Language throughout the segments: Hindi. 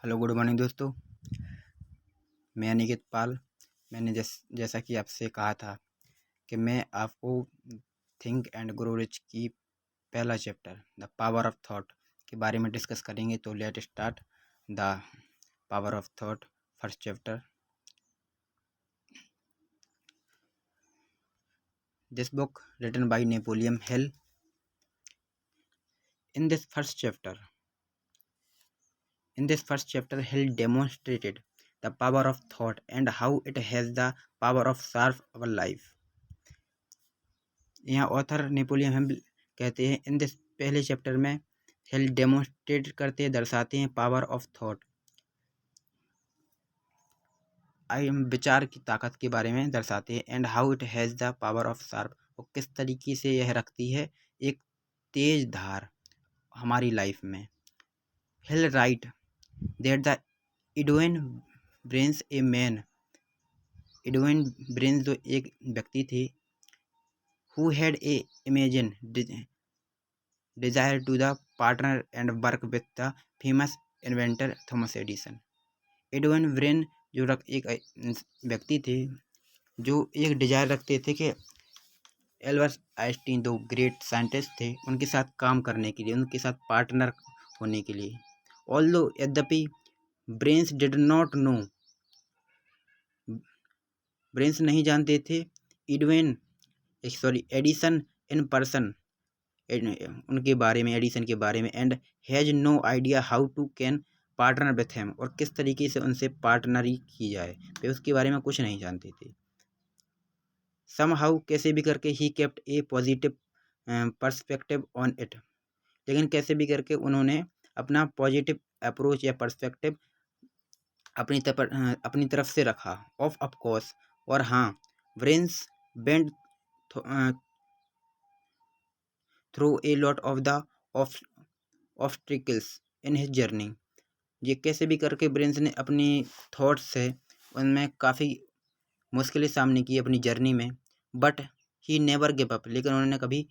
हेलो गुड मॉर्निंग दोस्तों। मैं अनिकेत पाल। मैंने जैसा कि आपसे कहा था कि मैं आपको थिंक एंड ग्रो रिच की पहला chapter the power of thought के बारे में डिस्कस करेंगे। तो let start the power of thought first chapter. This book written by Napoleon Hill. In this first chapter, Hill demonstrated the power of thought and how it has the power of serve our life. यहाँ ऑथर नेपोलियन हिल कहते हैं इन दिस पहले चैप्टर में हिल डेमोन्स्ट्रेट करते दर्शाते हैं पावर ऑफ थॉट, विचार की ताकत के बारे में दर्शाते हैं। And how it has the power of sharp, और किस तरीके से यह रखती है एक तेज धार हमारी लाइफ में। Hill write that the Edwin Barnes a man, Edwin Barnes जो एक व्यक्ति थे, who had a imagine desire to the partner and work with the famous inventor Thomas Edison. Edwin brain जो एक व्यक्ति थे जो एक डिजायर रखते थे कि एल्बर्ट आइंस्टीन दो ग्रेट साइंटिस्ट थे, उनके साथ काम करने के लिए, उनके साथ पार्टनर होने के लिए। ऑल्दो यद्यपि brains did not know, brains नहीं जानते थे एडिसन इन पर्सन, उनके बारे में, एडिसन के बारे में। And has no idea how to can partner with him, और किस तरीके से उनसे पार्टनरी की जाए, वे उसके बारे में कुछ नहीं जानते थे। सम हाउ कैसे भी करके he kept A positive perspective on it, लेकिन कैसे भी करके उन्होंने अपना पॉजिटिव अप्रोच या पर्सपेक्टिव अपनी तरफ से रखा। ऑफ कोर्स, और हाँ, brains bend through a lot of the obstacles in his journey, ये कैसे भी करके ब्रेन्स ने अपनी थॉट्स से उनमें काफ़ी मुश्किलें सामने की अपनी जर्नी में। But he never give up, लेकिन उन्होंने कभी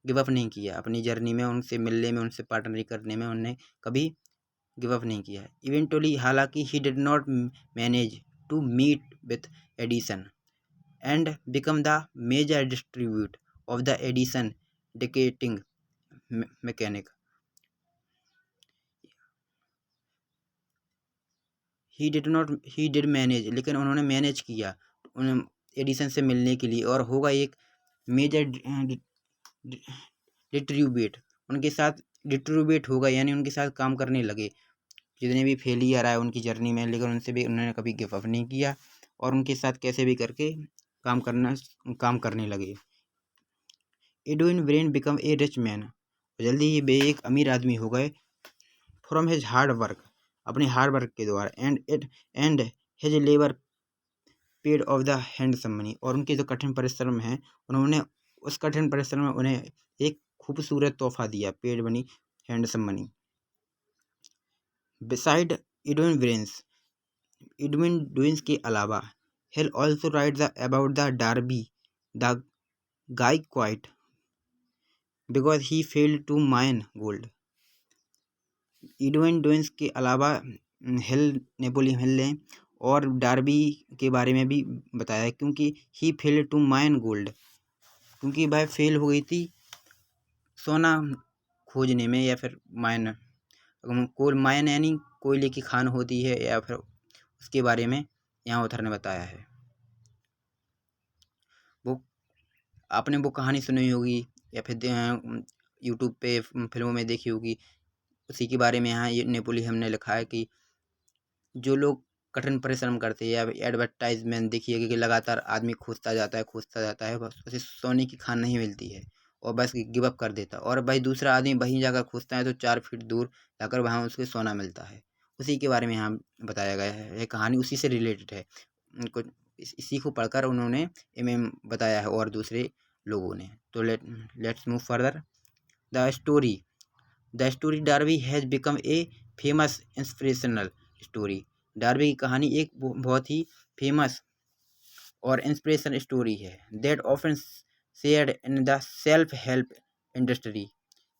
गिव अप नहीं किया अपनी जर्नी में, उनसे मिलने में, उनसे पार्टनरी करने में उन्होंने कभी गिव अप नहीं किया। इवेंटुअली, हालांकि he did not manage to meet with Edison and become the major distribute of the Edison dictating mechanic. He did manage, लेकिन उन्होंने मैनेज किया एडिसन से मिलने के लिए, और होगा एक मेजर डिस्ट्रीब्यूट, उनके साथ डिस्ट्रीब्यूट होगा, यानी उनके साथ काम करने लगे। जितने भी फेलियर आए उनकी जर्नी में, लेकिन उनसे भी उन्होंने कभी गिव अप नहीं किया, और उनके साथ कैसे भी करके काम करने लगे। Edwin brain become a rich man, जल्दी ही वे एक अमीर आदमी हो गए। फ्रॉम हिज हार्ड वर्क, अपने हार्ड वर्क के द्वारा। And his labour paid of the handsome money, और उनके जो कठिन परिश्रम है, उन्होंने उस कठिन परिश्रम में उन्हें एक खूबसूरत तोहफा दिया, paid money, handsome money. Beside Edwin Barnes के अलावा, Hill also write about the Darby the guy quit because he failed to mine gold. Edwin Barnes के अलावा नेपोलियन हिल ने और डार्बी के बारे में भी बताया, क्योंकि ही फेल्ड टू माइन गोल्ड, क्योंकि वह फेल हो गई थी सोना खोजने में, या फिर माइन माइन यानी कोयले की खान होती है, या फिर उसके बारे में यहाँ ऑथर ने बताया है। वो आपने वो कहानी सुनी होगी, या फिर यूट्यूब पे फिल्मों में देखी होगी, उसी के बारे में यहाँ ये नेपोलियन ने लिखा है कि जो लोग कठिन परिश्रम करते हैं, या एडवर्टाइजमेंट देखिए कि लगातार आदमी खोजता जाता है, बस उसे सोने की खान नहीं मिलती है, और बस गिव अप कर देता, और भाई दूसरा आदमी वहीं जाकर खोजता है तो 4 फीट दूर जाकर वहाँ उसको सोना मिलता है। उसी के बारे में यहाँ बताया गया है, ये कहानी उसी से रिलेटेड है। उनको इसी को पढ़कर उन्होंने इमें बताया है, और दूसरे लोगों ने। तो let's move further. The story Derby has become a famous inspirational story. Derby की कहानी एक बहुत ही फेमस और इंस्पिरेशन स्टोरी है। That often shared in the self help industry,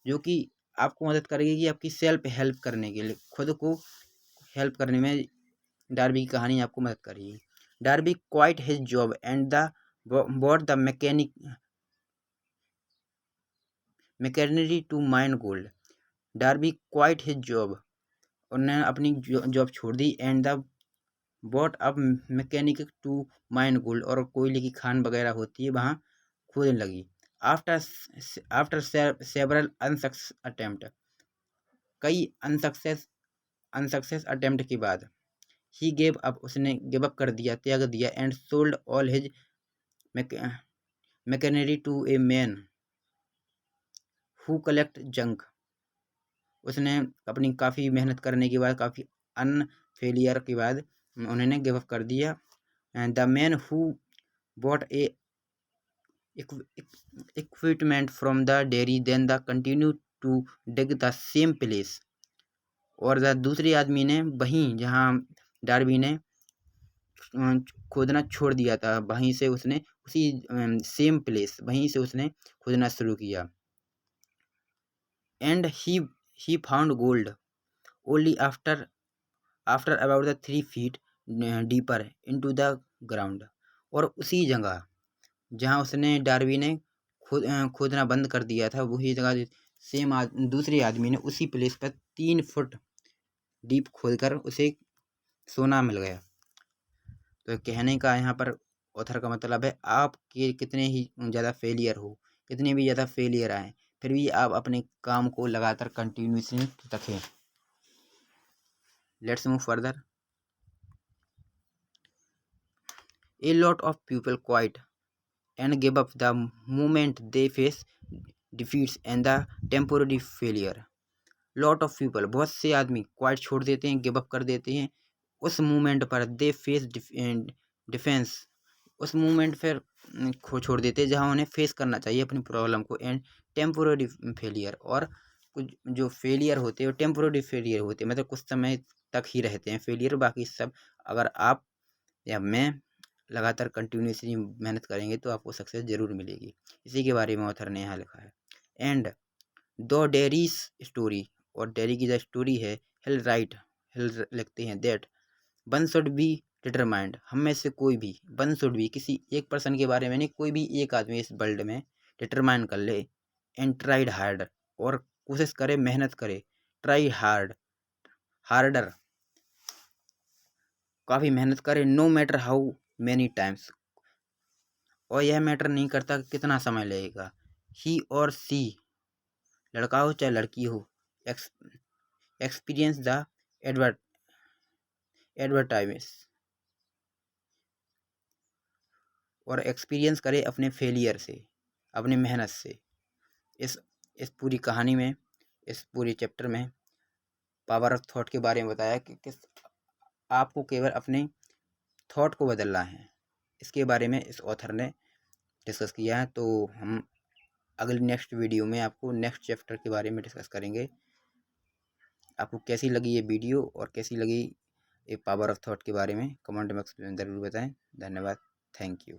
जो कि आपको मदद करेगी कि आपकी सेल्फ हेल्प करने के लिए, खुद को हेल्प करने में डार्बी की कहानी आपको मदद कर रही है। Darby quit his job and the bought the machinery to mine gold. Darby quit his job, उन्होंने अपनी जॉब छोड़ दी, एंड द बॉट अब मैकेनिक टू माइन गोल्ड, और कोयले की खान वगैरह होती है वहाँ खोदने लगी। आफ्टर सेवरल अनसक्सेस अटेम्प्ट, कई अनसक्सेस अटेम्प्ट के बाद, ही गेव अप, उसने गिव अप कर दिया, त्याग दिया, and sold all his machinery to a man who collect junk. उसने अपनी काफ़ी मेहनत करने के बाद, काफ़ी फेलियर के बाद उन्होंने गिव अप कर दिया। The man who bought a equipment from the dairy then the continue to dig the same place, और द दूसरे आदमी ने वहीं जहाँ डार्बी ने खोदना छोड़ दिया था, वहीं से उसने उसी सेम प्लेस, वहीं से उसने खोदना शुरू किया। And he found gold only after about the 3 feet deeper into the ground, और उसी जगह जहाँ उसने डार्बी ने खोदना बंद कर दिया था, वही जगह सेम दूसरे आदमी ने उसी प्लेस पर 3 फुट डीप खोदकर उसे सोना मिल गया। तो कहने का यहाँ पर ऑथर का मतलब है, आपके कितने ही ज़्यादा फेलियर हो, कितने भी ज़्यादा फेलियर आए, फिर भी आप अपने काम को लगातार कंटिन्यूसली रखें। Let's move further. A lot of people quit and give up the moment they face defeats and the temporary failure. Lot of people, बहुत से आदमी क्वाइट छोड़ देते हैं, गिव अप कर देते हैं उस मोमेंट पर, दे फेस डिफेंस, उस मोमेंट पर छोड़ देते हैं जहां उन्हें फेस करना चाहिए अपनी प्रॉब्लम को, एंड टेम्पोररी फेलियर, और कुछ जो फेलियर होते हैं वो टेम्पोररी फेलियर होते हैं, मतलब कुछ समय तक ही रहते हैं फेलियर, बाकी सब अगर आप या मैं लगातार कंटिन्यूसली मेहनत करेंगे तो आपको सक्सेस जरूर मिलेगी। इसी के बारे में ऑथर ने यहाँ लिखा है। एंड दो डेरीज स्टोरी, और डेरी की जो स्टोरी है, हिल लिखते हैं that one should be determined, हम में से कोई भी, वन शुड बी, किसी एक पर्सन के बारे में नहीं, कोई भी एक आदमी इस वर्ल्ड में डिटरमाइन कर ले, एंड ट्राइड हार्ड, और कोशिश करे, मेहनत करे, ट्राई हार्डर, काफ़ी मेहनत करे, no matter how many times, और यह मैटर नहीं करता कि कितना समय लगेगा, ही और सी, लड़का हो चाहे लड़की हो, एक्सपीरियंस द एडवर्टाइज, और एक्सपीरियंस करे अपने फेलियर से, अपने मेहनत से। इस पूरी कहानी में, इस पूरी चैप्टर में पावर ऑफ थॉट के बारे में बताया कि किस आपको केवल अपने थॉट को बदलना है, इसके बारे में इस ऑथर ने डिस्कस किया है। तो हम अगली नेक्स्ट वीडियो में आपको नेक्स्ट चैप्टर के बारे में डिस्कस करेंगे। आपको कैसी लगी ये वीडियो और कैसी लगी ये पावर ऑफ थॉट के बारे में कमेंट बॉक्स में ज़रूर बताएं। धन्यवाद, थैंक यू।